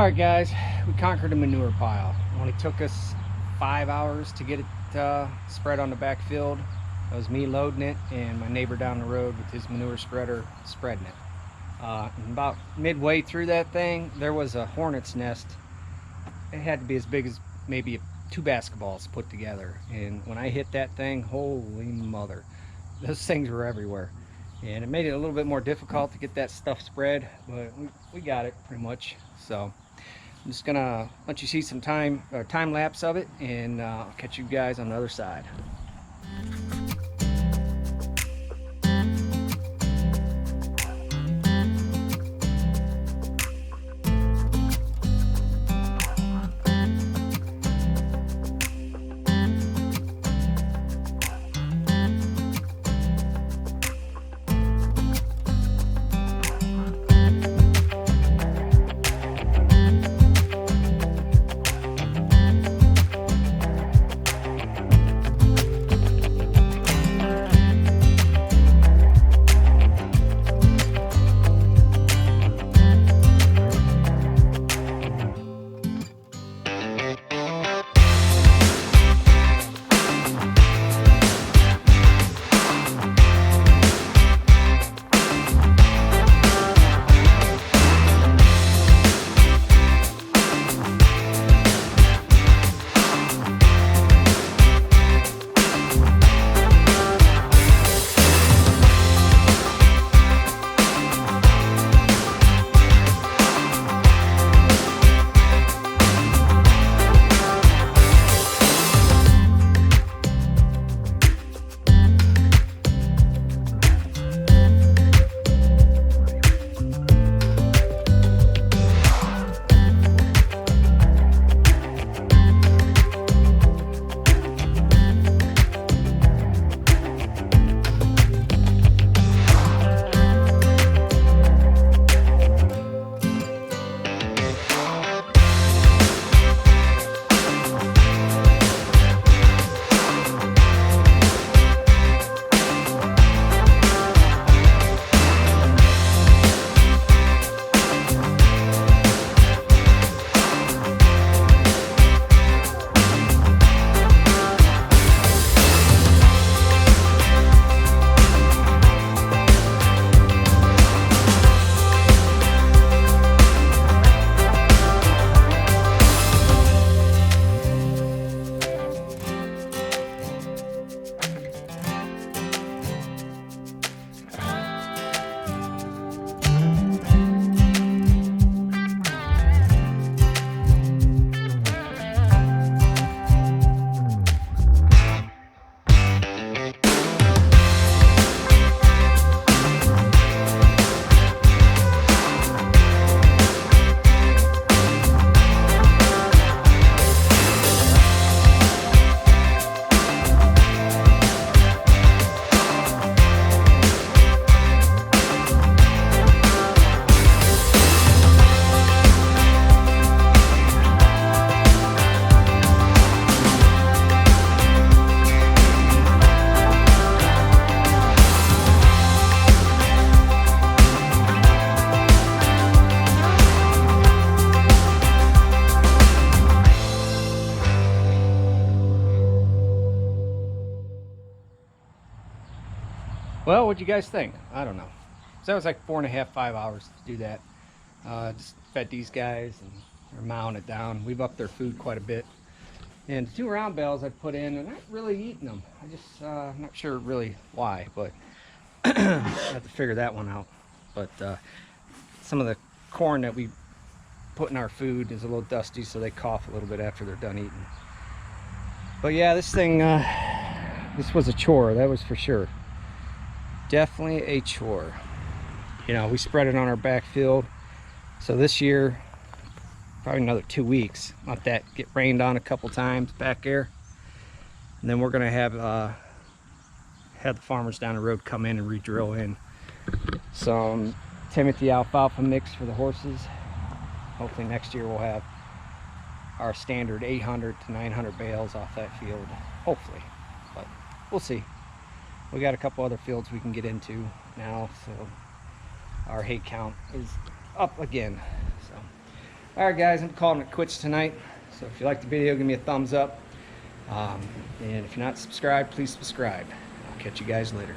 Alright guys, we conquered a manure pile. It only took us 5 hours to get it spread on the back field. That was me loading it and my neighbor down the road with his manure spreader spreading it. And about midway through that thing, there was a hornet's nest. It had to be as big as maybe 2 basketballs put together. And when I hit that thing, holy mother, those things were everywhere. And it made it a little bit more difficult to get that stuff spread, but we got it pretty much. So I'm just gonna let you see some time lapse of it, and I'll catch you guys on the other side. Well, what'd you guys think? I don't know. So that was like 4.5, 5 hours to do that. Just fed these guys and they're mowing it down. We've upped their food quite a bit. And the 2 round bales I put in, they're not really eating them. I just, I'm not sure really why, but I have to figure that one out. But some of the corn that we put in our food is a little dusty, so they cough a little bit after they're done eating. But yeah, this thing, this was a chore, that was for sure. Definitely a chore. You know, we spread it on our back field, so this year probably another 2 weeks, let that get rained on a couple times back there, and then we're gonna have the farmers down the road come in and re-drill in some Timothy alfalfa mix for the horses. Hopefully next year we'll have our standard 800 to 900 bales off that field, hopefully, but we'll see. We got a couple other fields we can get into now, so our hay count is up again. So Alright guys, I'm calling it quits tonight. So if you like the video, give me a thumbs up. And if you're not subscribed, please subscribe. I'll catch you guys later.